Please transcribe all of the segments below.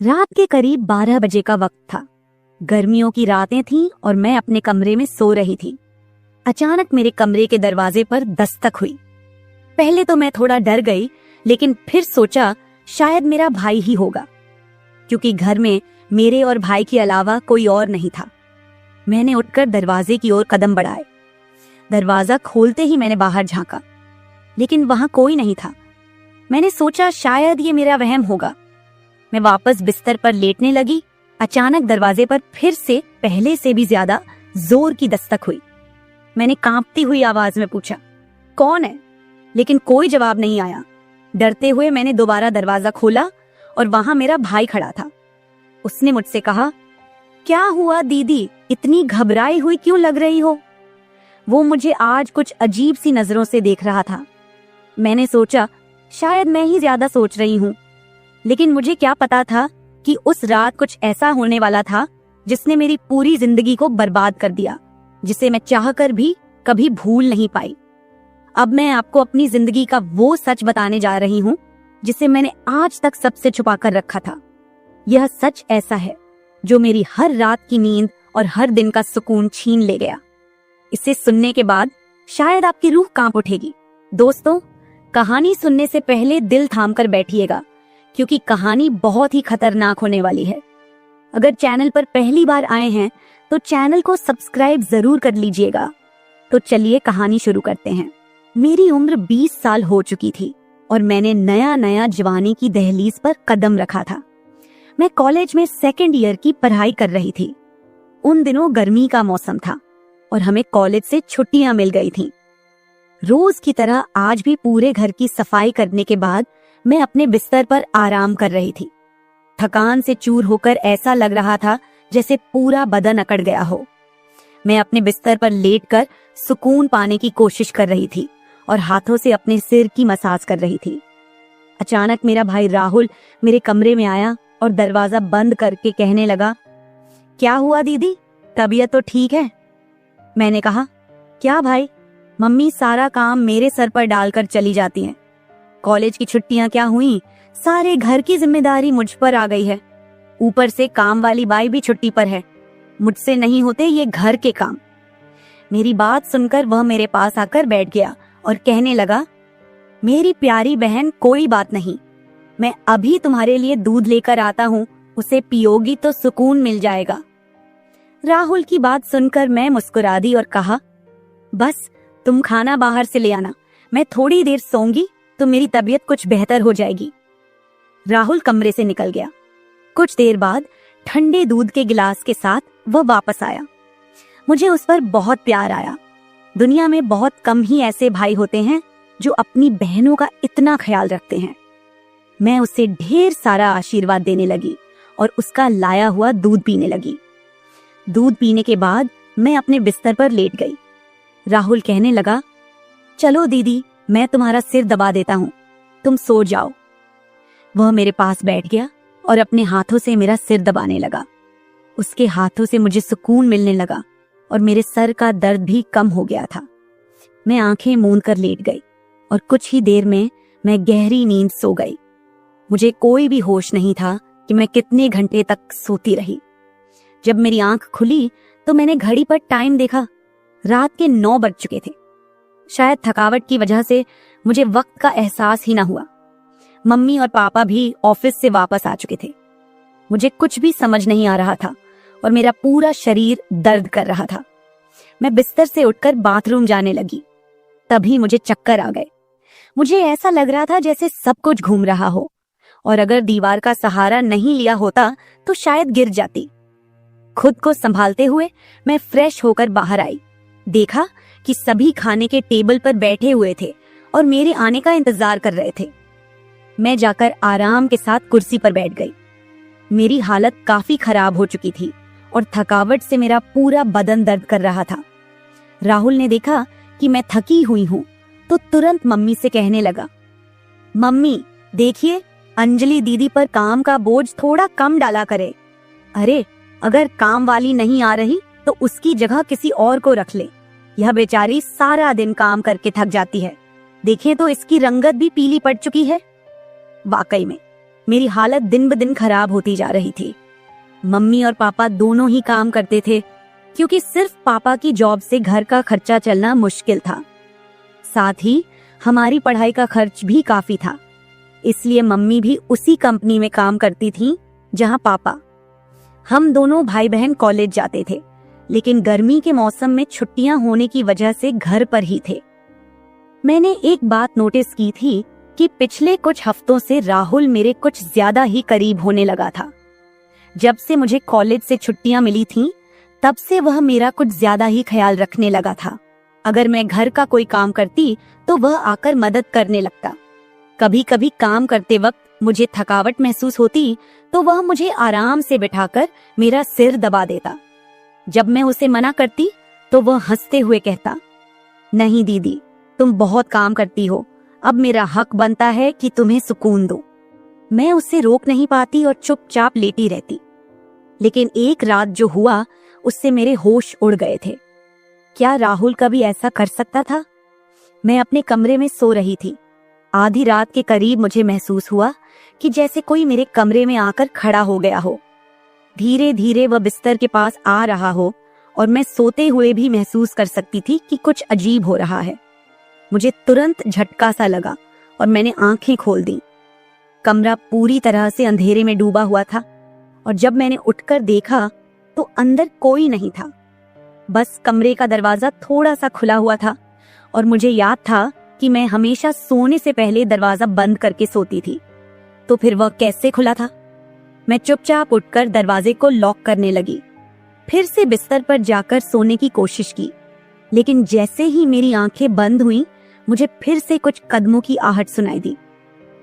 रात के करीब 12 बजे का वक्त था। गर्मियों की रातें थीं और मैं अपने कमरे में सो रही थी। अचानक मेरे कमरे के दरवाजे पर दस्तक हुई। पहले तो मैं थोड़ा डर गई, लेकिन फिर सोचा शायद मेरा भाई ही होगा, क्योंकि घर में मेरे और भाई के अलावा कोई और नहीं था। मैंने उठकर दरवाजे की ओर कदम बढ़ाए। दरवाजा खोलते ही मैंने बाहर झांका, लेकिन वहां कोई नहीं था। मैंने सोचा शायद ये मेरा वहम होगा। मैं वापस बिस्तर पर लेटने लगी। अचानक दरवाजे पर फिर से पहले से भी ज्यादा जोर की दस्तक हुई। मैंने कांपती हुई आवाज में पूछा, कौन है? लेकिन कोई जवाब नहीं आया। डरते हुए मैंने दोबारा दरवाजा खोला और वहां मेरा भाई खड़ा था। उसने मुझसे कहा, क्या हुआ दीदी, इतनी घबराई हुई क्यों लग रही हो? वो मुझे आज कुछ अजीब सी नजरों से देख रहा था। मैंने सोचा शायद मैं ही ज्यादा सोच रही हूँ, लेकिन मुझे क्या पता था कि उस रात कुछ ऐसा होने वाला था जिसने मेरी पूरी जिंदगी को बर्बाद कर दिया, जिसे मैं चाहकर भी कभी भूल नहीं पाई। अब मैं आपको अपनी जिंदगी का वो सच बताने जा रही हूँ जिसे मैंने आज तक सबसे छुपा कर रखा था। यह सच ऐसा है जो मेरी हर रात की नींद और हर दिन का सुकून छीन ले गया। इसे सुनने के बाद शायद आपकी रूह कांप उठेगी। दोस्तों, कहानी सुनने से पहले दिल थाम कर बैठिएगा, क्योंकि कहानी बहुत ही खतरनाक होने वाली है। अगर चैनल पर पहली बार आए हैं तो चैनल को सब्सक्राइब जरूर कर लीजिएगा। तो चलिए कहानी शुरू करते हैं। मेरी उम्र 20 साल हो चुकी थी और मैंने नया नया जवानी की दहलीज पर कदम रखा था। मैं कॉलेज में सेकेंड ईयर की पढ़ाई कर रही थी। उन दिनों गर्मी का मौसम था और हमें कॉलेज से छुट्टियां मिल गई थीं। रोज की तरह आज भी पूरे घर की सफाई करने के बाद मैं अपने बिस्तर पर आराम कर रही थी। थकान से चूर होकर ऐसा लग रहा था जैसे पूरा बदन अकड़ गया हो। मैं अपने बिस्तर पर लेटकर सुकून पाने की कोशिश कर रही थी और हाथों से अपने सिर की मसाज कर रही थी। अचानक मेरा भाई राहुल मेरे कमरे में आया और दरवाजा बंद करके कहने लगा, क्या हुआ दीदी, तबीयत तो ठीक है? मैंने कहा, क्या भाई, मम्मी सारा काम मेरे सर पर डालकर चली जाती हैं। कॉलेज की छुट्टियां क्या हुई, सारे घर की जिम्मेदारी मुझ पर आ गई है। ऊपर से काम वाली बाई भी छुट्टी पर है। मुझसे नहीं होते ये घर के काम। मेरी बात सुनकर वह मेरे पास आकर बैठ गया और कहने लगा, मेरी प्यारी बहन, कोई बात नहीं, मैं अभी तुम्हारे लिए दूध लेकर आता हूँ, उसे पियोगी तो सुकून मिल जाएगा। राहुल की बात सुनकर मैं मुस्कुरा दी और कहा, बस तुम खाना बाहर से ले आना, मैं थोड़ी देर सोऊंगी तो मेरी तबीयत कुछ बेहतर हो जाएगी। राहुल कमरे से निकल गया। कुछ देर बाद ठंडे दूध के गिलास के साथ वह वापस आया। मुझे उस पर बहुत प्यार आया। दुनिया में बहुत कम ही ऐसे भाई होते हैं जो अपनी बहनों का इतना ख्याल रखते हैं। मैं उसे ढेर सारा आशीर्वाद देने लगी और उसका लाया हुआ दूध पीने लगी। दूध पीने के बाद मैं अपने बिस्तर पर लेट गई। राहुल कहने लगा, चलो दीदी, मैं तुम्हारा सिर दबा देता हूँ, तुम सो जाओ। वह मेरे पास बैठ गया और अपने हाथों से मेरा सिर दबाने लगा। उसके हाथों से मुझे सुकून मिलने लगा और मेरे सर का दर्द भी कम हो गया था। मैं आंखें मूंद कर लेट गई और कुछ ही देर में मैं गहरी नींद सो गई। मुझे कोई भी होश नहीं था कि मैं कितने घंटे तक सोती रही। जब मेरी आंख खुली तो मैंने घड़ी पर टाइम देखा। रात के 9 बज चुके थे। शायद थकावट की वजह से मुझे वक्त का एहसास ही ना हुआ। मम्मी और पापा भी ऑफिस से वापस आ चुके थे। मुझे कुछ भी समझ नहीं आ रहा था और मेरा पूरा शरीर दर्द कर रहा था। मैं बिस्तर से उठकर बाथरूम जाने लगी। तभी मुझे चक्कर आ गए। मुझे ऐसा लग रहा था जैसे सब कुछ घूम रहा हो और अगर दीवार का सहारा नहीं लिया होता तो शायद गिर जाती। खुद को संभालते हुए मैं फ्रेश होकर बाहर आई। देखा कि सभी खाने के टेबल पर बैठे हुए थे और मेरे आने का इंतजार कर रहे थे। मैं जाकर आराम के साथ कुर्सी पर बैठ गई। मेरी हालत काफी खराब हो चुकी थी और थकावट से मेरा पूरा बदन दर्द कर रहा था। राहुल ने देखा कि मैं थकी हुई हूँ तो तुरंत मम्मी से कहने लगा, मम्मी देखिए, अंजलि दीदी पर काम का बोझ थोड़ा कम डाला करे। अरे, अगर काम वाली नहीं आ रही तो उसकी जगह किसी और को रख ले। यह बेचारी सारा दिन काम करके थक जाती है। देखें तो इसकी रंगत भी पीली पड़ चुकी है। वाकई में मेरी हालत दिन ब दिन खराब होती जा रही थी। मम्मी और पापा दोनों ही काम करते थे, क्योंकि सिर्फ पापा की जॉब से घर का खर्चा चलना मुश्किल था। साथ ही हमारी पढ़ाई का खर्च भी काफी था, इसलिए मम्मी भी उसी कंपनी में काम करती थी जहां पापा। हम दोनों भाई बहन कॉलेज जाते थे, लेकिन गर्मी के मौसम में छुट्टियां होने की वजह से घर पर ही थे। मैंने एक बात नोटिस की थी कि पिछले कुछ हफ्तों से राहुल मेरे कुछ ज्यादा ही करीब होने लगा था। जब से मुझे कॉलेज से छुट्टियां मिली थीं, तब से वह मेरा कुछ ज्यादा ही ख्याल रखने लगा था। अगर मैं घर का कोई काम करती तो वह आकर मदद करने लगता। कभी कभी काम करते वक्त मुझे थकावट महसूस होती तो वह मुझे आराम से बिठाकर मेरा सिर दबा देता। जब मैं उसे मना करती तो वह हंसते हुए कहता, नहीं दीदी, तुम बहुत काम करती हो, अब मेरा हक बनता है कि तुम्हें सुकून दो। मैं उसे रोक नहीं पाती और चुपचाप लेटी रहती। लेकिन एक रात जो हुआ, उससे मेरे होश उड़ गए थे। क्या राहुल कभी ऐसा कर सकता था? मैं अपने कमरे में सो रही थी। आधी रात के करीब मुझे महसूस हुआ कि जैसे कोई मेरे कमरे में आकर खड़ा हो गया हो। धीरे धीरे वह बिस्तर के पास आ रहा हो और मैं सोते हुए भी महसूस कर सकती थी कि कुछ अजीब हो रहा है। मुझे तुरंत झटका सा लगा और मैंने आंखें खोल दी। कमरा पूरी तरह से अंधेरे में डूबा हुआ था और जब मैंने उठकर देखा तो अंदर कोई नहीं था। बस कमरे का दरवाजा थोड़ा सा खुला हुआ था और मुझे याद था कि मैं हमेशा सोने से पहले दरवाजा बंद करके सोती थी। तो फिर वह कैसे खुला था? मैं चुपचाप उठकर दरवाजे को लॉक करने लगी। फिर से बिस्तर पर जाकर सोने की कोशिश की, लेकिन जैसे ही मेरी आंखें बंद हुईं, मुझे फिर से कुछ कदमों की आहट सुनाई दी,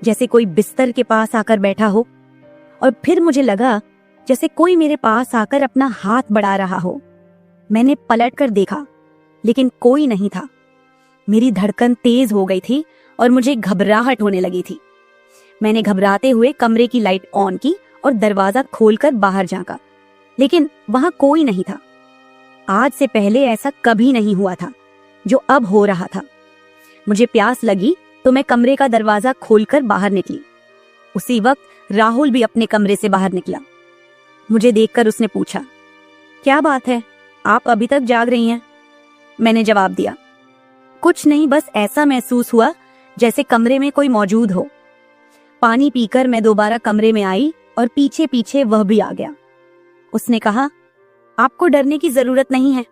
जैसे कोई बिस्तर के पास आकर बैठा हो। और फिर मुझे लगा जैसे कोई मेरे पास आकर अपना हाथ बढ़ा रहा हो। मैंने पलट कर देखा, लेकिन कोई नहीं था। मेरी धड़कन तेज हो गई थी और मुझे घबराहट होने लगी थी। मैंने घबराते हुए कमरे की लाइट ऑन की और दरवाजा खोलकर बाहर झांका, लेकिन वहां कोई नहीं था। आज से पहले ऐसा कभी नहीं हुआ था जो अब हो रहा था। मुझे प्यास लगी तो मैं कमरे का दरवाजा खोलकर बाहर निकली। उसी वक्त राहुल भी अपने कमरे से बाहर निकला। मुझे देखकर उसने पूछा, क्या बात है, आप अभी तक जाग रही हैं? मैंने जवाब दिया, कुछ नहीं, बस ऐसा महसूस हुआ जैसे कमरे में कोई मौजूद हो। पानी पीकर मैं दोबारा कमरे में आई और पीछे पीछे वह भी आ गया। उसने कहा, आपको डरने की जरूरत नहीं है।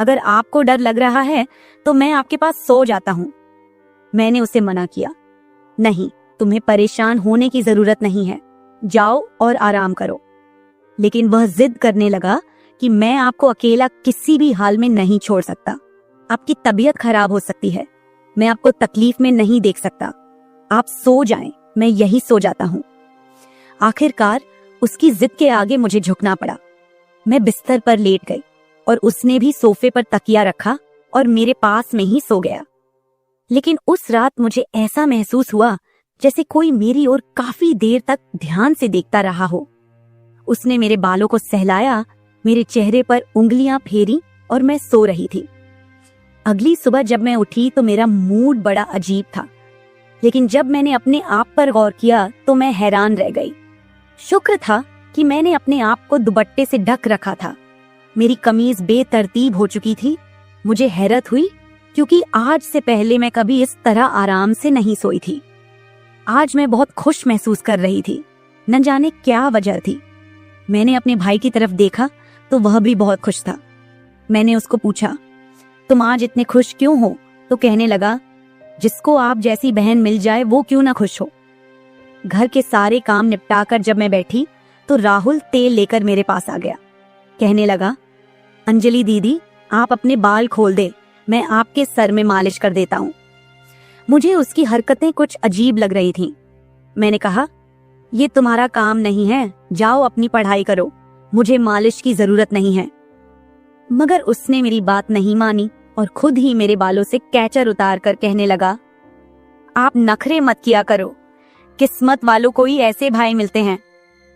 अगर आपको डर लग रहा है तो मैं आपके पास सो जाता हूं। मैंने उसे मना किया, नहीं, तुम्हें परेशान होने की जरूरत नहीं है, जाओ और आराम करो। लेकिन वह जिद करने लगा कि मैं आपको अकेला किसी भी हाल में नहीं छोड़ सकता। आपकी तबीयत खराब हो सकती है, मैं आपको तकलीफ में नहीं देख सकता। आप सो जाएं, मैं यही सो जाता हूं। आखिरकार उसकी जिद के आगे मुझे झुकना पड़ा। मैं बिस्तर पर लेट गई और उसने भी सोफे पर तकिया रखा और मेरे पास में ही सो गया। लेकिन उस रात मुझे ऐसा महसूस हुआ जैसे कोई मेरी ओर काफी देर तक ध्यान से देखता रहा हो। उसने मेरे बालों को सहलाया, मेरे चेहरे पर उंगलियां फेरी और मैं सो रही थी। अगली सुबह जब मैं उठी तो मेरा मूड बड़ा अजीब था, लेकिन जब मैंने अपने आप पर गौर किया तो मैं हैरान रह गई। शुक्र था कि मैंने अपने आप को दुपट्टे से ढक रखा था। मेरी कमीज बेतरतीब हो चुकी थी। मुझे हैरत हुई क्योंकि आज से पहले मैं कभी इस तरह आराम से नहीं सोई थी। आज मैं बहुत खुश महसूस कर रही थी, न जाने क्या वजह थी। मैंने अपने भाई की तरफ देखा तो वह भी बहुत खुश था। मैंने उसको पूछा, तुम आज इतने खुश क्यों हो? तो कहने लगा, जिसको आप जैसी बहन मिल जाए वो क्यों ना खुश हो। घर के सारे काम निपटाकर जब मैं बैठी तो राहुल तेल लेकर मेरे पास आ गया। कहने लगा, अंजलि दीदी, आप अपने बाल खोल दे, मैं आपके सर में मालिश कर देता हूँ। मुझे उसकी हरकतें कुछ अजीब लग रही थीं। मैंने कहा, ये तुम्हारा काम नहीं है, जाओ अपनी पढ़ाई करो, मुझे मालिश की जरूरत नहीं है। मगर उसने मेरी बात नहीं मानी और खुद ही मेरे बालों से कैचर उतार कर कहने लगा, आप नखरे मत किया करो, किस्मत वालों को ही ऐसे भाई मिलते हैं।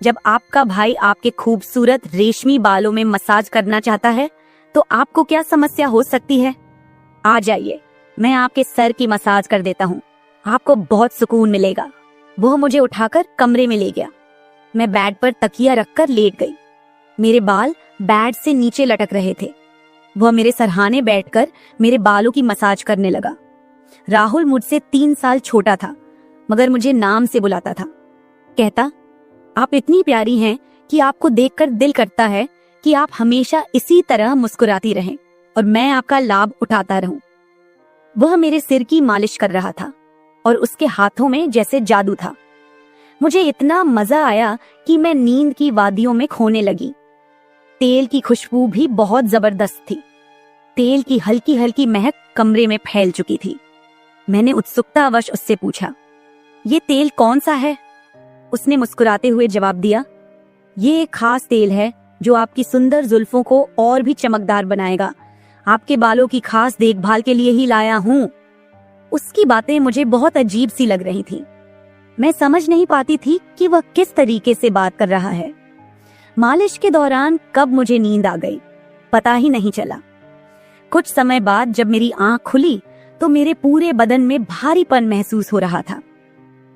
जब आपका भाई आपके खूबसूरत रेशमी बालों में मसाज करना चाहता है तो आपको क्या समस्या हो सकती है? आ जाइए, मैं आपके सर की मसाज कर देता हूँ, आपको बहुत सुकून मिलेगा। वह मुझे उठाकर कमरे में ले गया। मैं बेड पर तकिया रखकर लेट गई। मेरे बाल बेड से नीचे लटक रहे थे। वह मेरे सरहाने बैठकर मेरे बालों की मसाज करने लगा। राहुल मुझसे 3 साल छोटा था, मगर मुझे नाम से बुलाता था। कहता, आप इतनी प्यारी हैं कि आपको देखकर दिल करता है कि आप हमेशा इसी तरह मुस्कुराती रहें और मैं आपका लाभ उठाता रहूं। वह मेरे सिर की मालिश कर रहा था और उसके हाथों में जैसे जादू था। मुझे इतना मजा आया कि मैं नींद की वादियों में खोने लगी। तेल की खुशबू भी बहुत जबरदस्त थी। तेल की हल्की हल्की महक कमरे में फैल चुकी थी। मैंने उत्सुकतावश उससे पूछा, ये तेल कौन सा है? उसने मुस्कुराते हुए जवाब दिया, ये एक खास तेल है जो आपकी सुंदर जुल्फों को और भी चमकदार बनाएगा। आपके बालों की खास देखभाल के लिए ही लाया हूँ। उसकी बातें मुझे बहुत अजीब सी लग रही थी। मैं समझ नहीं पाती थी कि वह किस तरीके से बात कर रहा है। मालिश के दौरान कब मुझे नींद आ गई, पता ही नहीं चला। कुछ समय बाद जब मेरी आंख खुली तो मेरे पूरे बदन में भारीपन महसूस हो रहा था।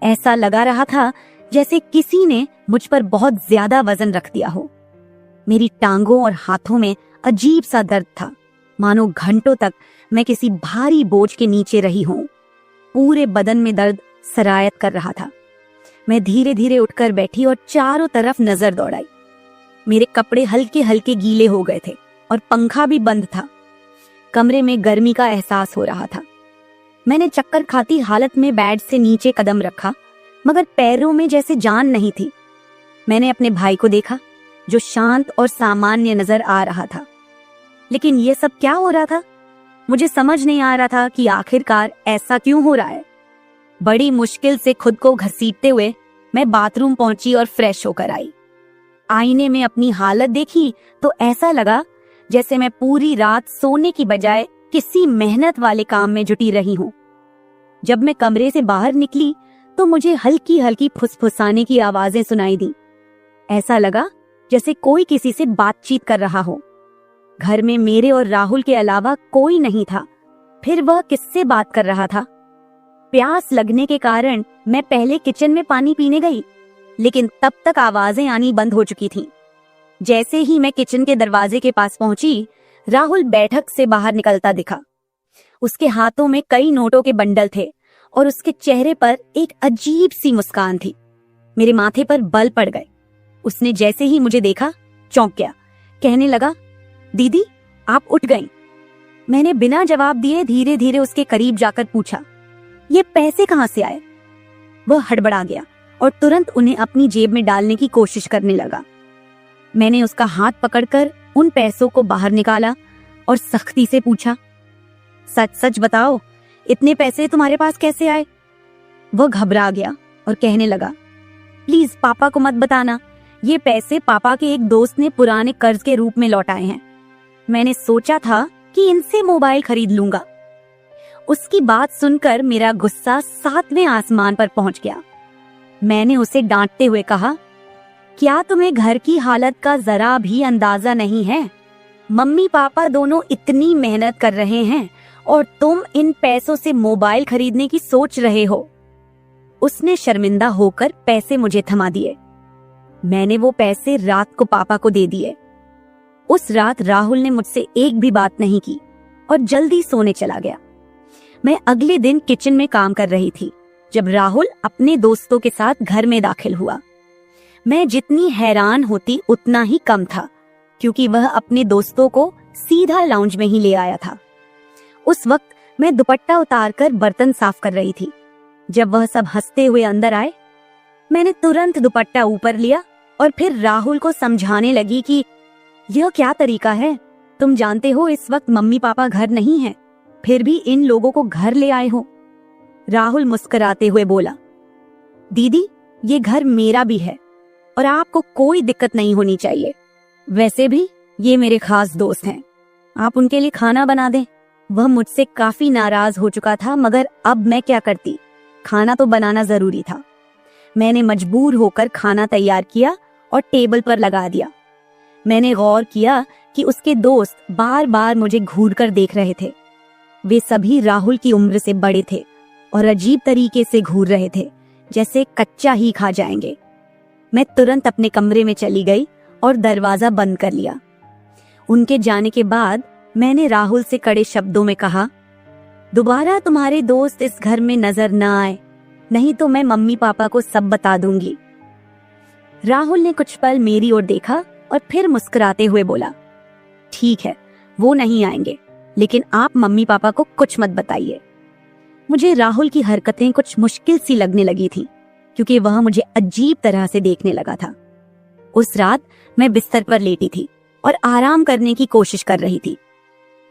ऐसा लगा रहा था जैसे किसी ने मुझ पर बहुत ज्यादा वजन रख दिया हो। मेरी टांगों और हाथों में अजीब सा दर्द था, मानो घंटों तक मैं किसी भारी बोझ के नीचे रही हूं। पूरे बदन में दर्द सरायत कर रहा था। मैं धीरे धीरे उठकर बैठी और चारों तरफ नजर दौड़ाई। मेरे कपड़े हल्के हल्के गीले हो गए थे और पंखा भी बंद था। कमरे में गर्मी का एहसास हो रहा था। मैंने चक्कर खाती हालत में बेड से नीचे कदम रखा, मगर पैरों में जैसे जान नहीं थी। मैंने अपने भाई को देखा जो शांत और सामान्य नजर आ रहा था। लेकिन यह सब क्या हो रहा था? मुझे समझ नहीं आ रहा था कि आखिरकार ऐसा क्यों हो रहा है। बड़ी मुश्किल से खुद को घसीटते हुए मैं बाथरूम पहुंची और फ्रेश होकर आई। आईने में अपनी हालत देखी तो ऐसा लगा जैसे मैं पूरी रात सोने की बजाय किसी मेहनत वाले काम में जुटी रही हूं। जब मैं कमरे से बाहर निकली तो मुझे हल्की हल्की फुसफुसाने की आवाजें सुनाई दी। ऐसा लगा जैसे कोई किसी से बातचीत कर रहा हो। घर में मेरे और राहुल के अलावा कोई नहीं था। फिर वह किससे बात कर रहा था? प्यास लगने के कारण मैं पहले किचन में पानी पीने गई, लेकिन तब तक आवाजें आनी बंद हो चुकी थीं। जैसे ही मैं किचन के दरवाजे के पास पहुंची, राहुल बैठक से बाहर निकलता दिखा। उसके हाथों में कई नोटों के बंडल थे और उसके चेहरे पर एक अजीब सी मुस्कान थी। मेरे माथे पर बल पड़ गए। उसने जैसे ही मुझे देखा चौंक गया। कहने लगा, दीदी आप उठ गईं। मैंने बिना जवाब दिए धीरे धीरे उसके करीब जाकर पूछा, ये पैसे कहां से आए? वह हड़बड़ा गया और तुरंत उन्हें अपनी जेब में डालने की कोशिश करने लगा। मैंने उसका हाथ पकड़कर उन पैसों को बाहर निकाला और सख्ती से पूछा, सच सच बताओ, इतने पैसे तुम्हारे पास कैसे आए? वह घबरा गया और कहने लगा, प्लीज पापा को मत बताना। ये पैसे पापा के एक दोस्त ने पुराने कर्ज के रूप में लौटाए हैं। मैंने सोचा था कि इनसे मोबाइल खरीद लूंगा। उसकी बात सुनकर मेरा गुस्सा 7वें आसमान पर पहुंच गया। मैंने उसे डांटते हुए कहा, क्या तुम्हें घर की हालत का जरा भी अंदाजा नहीं है? मम्मी पापा दोनों इतनी मेहनत कर रहे हैं और तुम इन पैसों से मोबाइल खरीदने की सोच रहे हो। उसने शर्मिंदा होकर पैसे मुझे थमा दिए। मैंने वो पैसे रात को पापा को दे दिए। उस रात राहुल ने मुझसे एक भी बात नहीं की और जल्दी सोने चला गया। मैं अगले दिन किचन में काम कर रही थी जब राहुल अपने दोस्तों के साथ घर में दाखिल हुआ। मैं जितनी हैरान होती उतना ही कम था, क्योंकि वह अपने दोस्तों को सीधा लाउंज में ही ले आया था। उस वक्त मैं दुपट्टा उतारकर बर्तन साफ कर रही थी। जब वह सब हंसते हुए अंदर आए, मैंने तुरंत दुपट्टा ऊपर लिया और फिर राहुल को समझाने लगी कि यह क्या तरीका है? तुम जानते हो इस वक्त मम्मी पापा घर नहीं हैं, फिर भी इन लोगों को घर ले आए हो। राहुल मुस्कुराते हुए बोला, दीदी ये घर मेरा भी है और आपको कोई दिक्कत नहीं होनी चाहिए। वैसे भी ये मेरे खास दोस्त हैं, आप उनके लिए खाना बना दें। वह मुझसे काफी नाराज हो चुका था, मगर अब मैं क्या करती? खाना तो बनाना जरूरी था। मैंने मजबूर होकर खाना तैयार किया और टेबल पर लगा दिया। मैंने गौर किया कि उसके दोस्त बार बार मुझे घूर कर देख रहे थे। वे सभी राहुल की उम्र से बड़े थे और अजीब तरीके से घूर रहे थे, जैसे कच्चा ही खा जाएंगे। मैं तुरंत अपने कमरे में चली गई और दरवाजा बंद कर लिया। उनके जाने के बाद मैंने राहुल से कड़े शब्दों में कहा, दोबारा तुम्हारे दोस्त इस घर में नजर न आए, नहीं तो मैं मम्मी पापा को सब बता दूंगी। राहुल ने कुछ पल मेरी ओर देखा और फिर मुस्कुराते हुए बोला, ठीक है, वो नहीं आएंगे, लेकिन आप मम्मी पापा को कुछ मत बताइए। मुझे राहुल की हरकतें कुछ मुश्किल सी लगने लगी थी, क्योंकि वह मुझे अजीब तरह से देखने लगा था। उस रात मैं बिस्तर पर लेटी थी और आराम करने की कोशिश कर रही थी।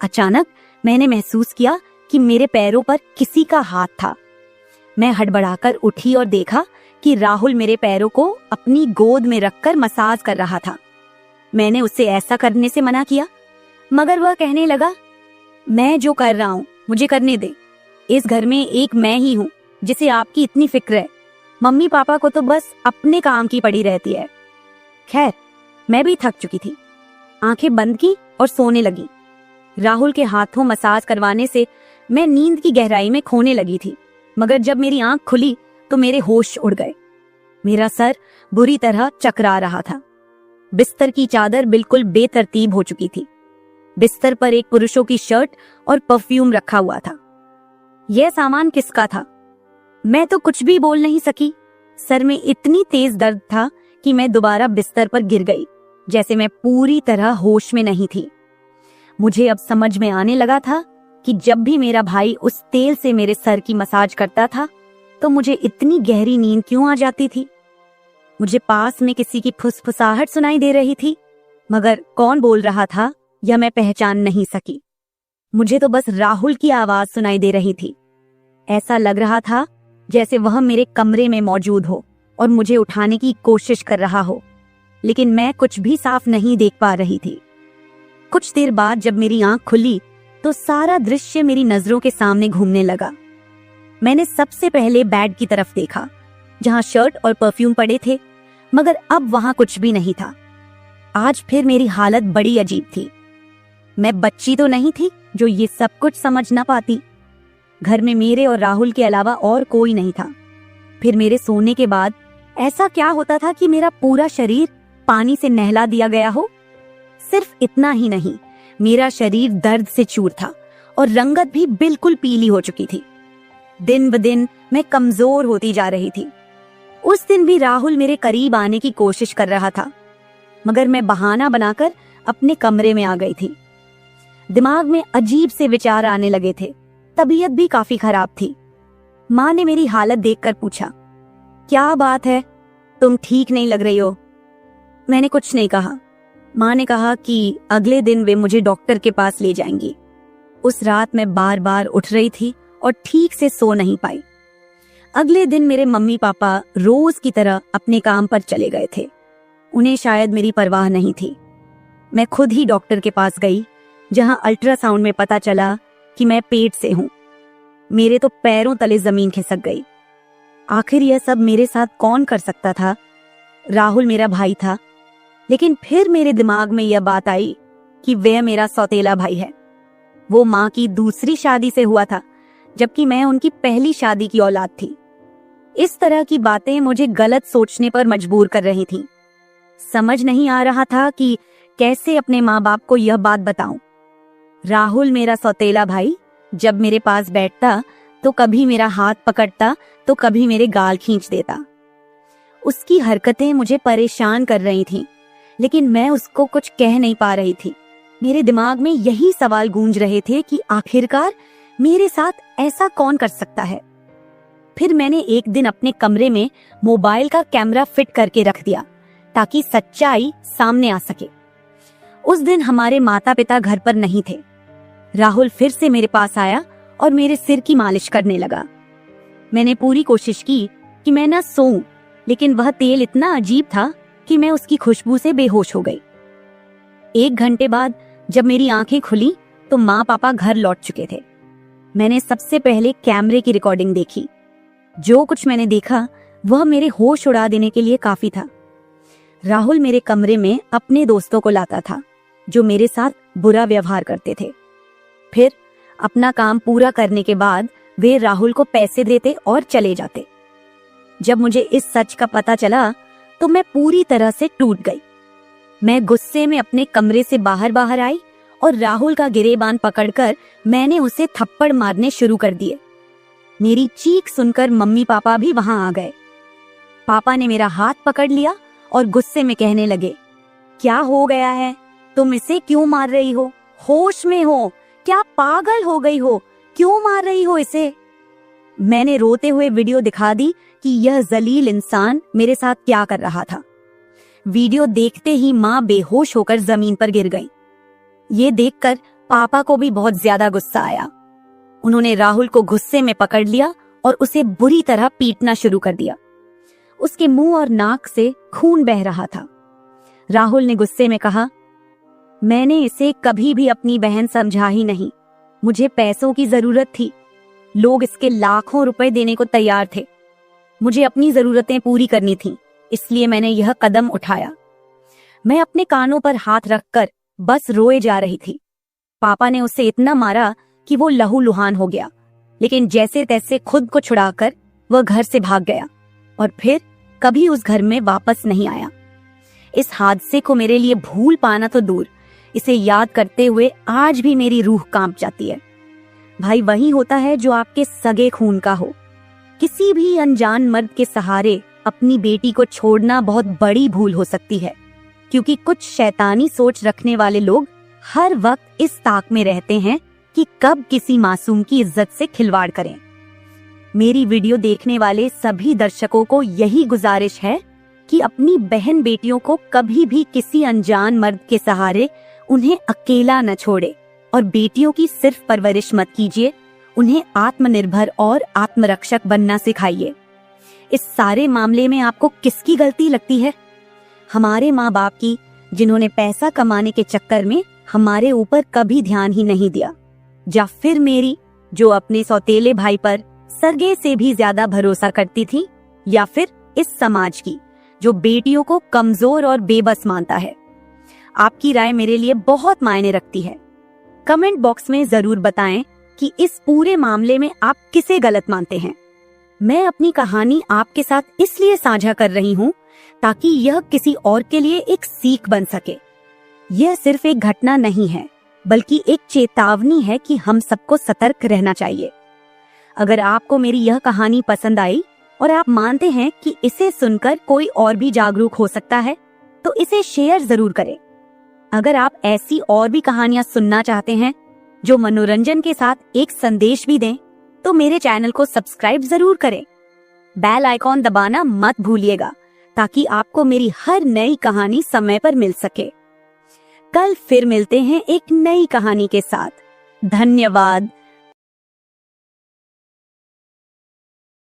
अचानक मैंने महसूस किया कि मेरे पैरों पर किसी का हाथ था। मैं हड़बड़ाकर उठी और देखा कि राहुल मेरे पैरों को अपनी गोद में रखकर मसाज कर रहा था। मैंने उसे ऐसा करने से मना किया, मगर वह कहने लगा, मैं जो कर रहा हूं मुझे करने दे। इस घर में एक मैं ही हूं जिसे आपकी इतनी फिक्र है। मम्मी पापा को तो बस अपने काम की पड़ी रहती है। खैर, मैं भी थक चुकी थी। आंखें बंद की और सोने लगी। राहुल के हाथों मसाज करवाने से मैं नींद की गहराई में खोने लगी थी, मगर जब मेरी आंख खुली तो मेरे होश उड़ गए। मेरा सर बुरी तरह चकरा रहा था। बिस्तर की चादर बिल्कुल बेतरतीब हो चुकी थी। बिस्तर पर एक पुरुषों की शर्ट और परफ्यूम रखा हुआ था। यह सामान किसका था? मैं तो कुछ भी बोल नहीं सकी। सर में इतनी तेज दर्द था कि मैं दोबारा बिस्तर पर गिर गई, जैसे मैं पूरी तरह होश में नहीं थी। मुझे अब समझ में आने लगा था कि जब भी मेरा भाई उस तेल से मेरे सर की मसाज करता था तो मुझे इतनी गहरी नींद क्यों आ जाती थी। मुझे पास में किसी की फुसफुसाहट सुनाई दे रही थी, मगर कौन बोल रहा था यह मैं पहचान नहीं सकी। मुझे तो बस राहुल की आवाज सुनाई दे रही थी। ऐसा लग रहा था जैसे वह मेरे कमरे में मौजूद हो और मुझे उठाने की कोशिश कर रहा हो, लेकिन मैं कुछ भी साफ नहीं देख पा रही थी। कुछ देर बाद जब मेरी आंख खुली तो सारा दृश्य मेरी नजरों के सामने घूमने लगा। मैंने सबसे पहले बेड की तरफ देखा, जहां शर्ट और परफ्यूम पड़े थे, मगर अब वहां कुछ भी नहीं था। आज फिर मेरी हालत बड़ी अजीब थी। मैं बच्ची तो नहीं थी जो ये सब कुछ समझ ना पाती। घर में मेरे और राहुल के अलावा और कोई नहीं था। फिर मेरे सोने के बाद ऐसा क्या होता था कि मेरा पूरा शरीर पानी से नहला दिया गया हो? सिर्फ इतना ही नहीं, मेरा शरीर दर्द से चूर था और रंगत भी बिल्कुल पीली हो चुकी थी। दिन ब दिन मैं कमजोर होती जा रही थी। उस दिन भी राहुल मेरे करीब आने की कोशिश कर रहा था, मगर मैं बहाना बनाकर अपने कमरे में आ गई थी। दिमाग में अजीब से विचार आने लगे थे। तबीयत भी काफी खराब थी। माँ ने मेरी हालत देखकर पूछा, क्या बात है, तुम ठीक नहीं लग रही हो? मैंने कुछ नहीं कहा। माँ ने कहा कि अगले दिन वे मुझे डॉक्टर के पास ले जाएंगी। उस रात मैं बार बार उठ रही थी और ठीक से सो नहीं पाई। अगले दिन मेरे मम्मी पापा रोज की तरह अपने काम पर चले गए थे। उन्हें शायद मेरी परवाह नहीं थी। मैं खुद ही डॉक्टर के पास गई, जहां अल्ट्रासाउंड में पता चला कि मैं पेट से हूं। मेरे तो पैरों तले जमीन खिसक गई। आखिर यह सब मेरे साथ कौन कर सकता था? राहुल मेरा भाई था, लेकिन फिर मेरे दिमाग में यह बात आई कि वह मेरा सौतेला भाई है। वो माँ की दूसरी शादी से हुआ था, जबकि मैं उनकी पहली शादी की औलाद थी। इस तरह की बातें मुझे गलत सोचने पर मजबूर कर रही थीं। समझ नहीं आ रहा था कि कैसे अपने माँ बाप को यह बात बताऊं। राहुल मेरा सौतेला भाई जब मेरे पास बैठता तो कभी मेरा हाथ पकड़ता तो कभी मेरे गाल खींच देता। उसकी हरकतें मुझे परेशान कर रही थीं, लेकिन मैं उसको कुछ कह नहीं पा रही थी। मेरे दिमाग में यही सवाल गूंज रहे थे कि आखिरकार मेरे साथ ऐसा कौन कर सकता है। फिर मैंने एक दिन अपने कमरे में मोबाइल का कैमरा फिट करके रख दिया ताकि सच्चाई सामने आ सके। उस दिन हमारे माता पिता घर पर नहीं थे। राहुल फिर से मेरे पास आया और मेरे सिर की मालिश करने लगा। मैंने पूरी कोशिश की कि मैं ना सोऊं, लेकिन वह तेल इतना अजीब था कि मैं उसकी खुशबू से बेहोश हो गई। 1 घंटे बाद जब मेरी आंखें खुली तो माँ पापा घर लौट चुके थे। मैंने सबसे पहले कैमरे की रिकॉर्डिंग देखी। जो कुछ मैंने देखा वह मेरे होश उड़ा देने के लिए काफी था। राहुल मेरे कमरे में अपने दोस्तों को लाता था जो मेरे साथ बुरा व्यवहार करते थे। फिर अपना काम पूरा करने के बाद वे राहुल को पैसे देते और चले जाते। जब मुझे इस सच का पता चला तो मैं पूरी तरह से टूट गई। मैं गुस्से में अपने कमरे से बाहर आई और राहुल का गिरेबान पकड़कर मैंने उसे थप्पड़ मारने शुरू कर दिए। मेरी चीख सुनकर मम्मी पापा भी वहां आ गए। पापा ने मेरा हाथ पकड़ लिया और गुस्से में कहने लगे, क्या हो गया है? तुम इसे क्यों मार रही हो? होश में हो? क्या पागल हो गई हो? क्यों मार रही हो इसे? मैंने रोते हुए वीडियो दिखा दी कि यह जलील इंसान मेरे साथ क्या कर रहा था। वीडियो देखते ही माँ बेहोश होकर जमीन पर गिर गई। ये देखकर पापा को भी बहुत ज्यादा गुस्सा आया। उन्होंने राहुल को गुस्से में पकड़ लिया और उसे बुरी तरह पीटना शुरू कर दिया। उसके मुंह और नाक से खून बह रहा था। राहुल ने गुस्से में कहा, मैंने इसे कभी भी अपनी बहन समझा ही नहीं। मुझे पैसों की जरूरत थी। लोग इसके लाखों रुपए देने को तैयार थे। मुझे अपनी जरूरतें पूरी करनी थीं, इसलिए मैंने यह कदम उठाया। मैं अपने कानों पर हाथ रखकर बस रोए जा रही थी। पापा ने उसे इतना मारा कि वो लहूलुहान हो गया, लेकिन जैसे तैसे खुद को छुड़ाकर वह घर से भाग गया और फिर कभी उस घर में वापस नहीं आया। इस हादसे को मेरे लिए भूल पाना तो दूर, इसे याद करते हुए आज भी मेरी रूह कांप जाती है। भाई वही होता है जो आपके सगे खून का हो। किसी भी अनजान मर्द के सहारे अपनी बेटी को छोड़ना बहुत बड़ी भूल हो सकती है, क्योंकि कुछ शैतानी सोच रखने वाले लोग हर वक्त इस ताक में रहते हैं कि कब किसी मासूम की इज्जत से खिलवाड़ करें। मेरी वीडियो देखने वाले सभी दर्शकों को यही गुजारिश है कि अपनी बहन बेटियों को कभी भी किसी अनजान मर्द के सहारे उन्हें अकेला न छोड़े और बेटियों की सिर्फ परवरिश मत कीजिए, उन्हें आत्मनिर्भर और आत्मरक्षक बनना सिखाइए। इस सारे मामले में आपको किसकी गलती लगती है? हमारे माँ बाप की, जिन्होंने पैसा कमाने के चक्कर में हमारे ऊपर कभी ध्यान ही नहीं दिया, या फिर मेरी, जो अपने सौतेले भाई पर सरगे से भी ज्यादा भरोसा करती थी, या फिर इस समाज की, जो बेटियों को कमजोर और बेबस मानता है। आपकी राय मेरे लिए बहुत मायने रखती है। कमेंट बॉक्स में जरूर बताएं कि इस पूरे मामले में आप किसे गलत मानते हैं। मैं अपनी कहानी आपके साथ इसलिए साझा कर रही हूँ ताकि यह किसी और के लिए एक सीख बन सके। यह सिर्फ एक घटना नहीं है, बल्कि एक चेतावनी है कि हम सबको सतर्क रहना चाहिए। अगर आपको मेरी यह कहानी पसंद आई और आप मानते हैं कि इसे सुनकर कोई और भी जागरूक हो सकता है, तो इसे शेयर जरूर करें। अगर आप ऐसी और भी कहानियां सुनना चाहते हैं जो मनोरंजन के साथ एक संदेश भी दें, तो मेरे चैनल को सब्सक्राइब जरूर करें। बेल आइकॉन दबाना मत भूलिएगा ताकि आपको मेरी हर नई कहानी समय पर मिल सके। कल फिर मिलते हैं एक नई कहानी के साथ। धन्यवाद।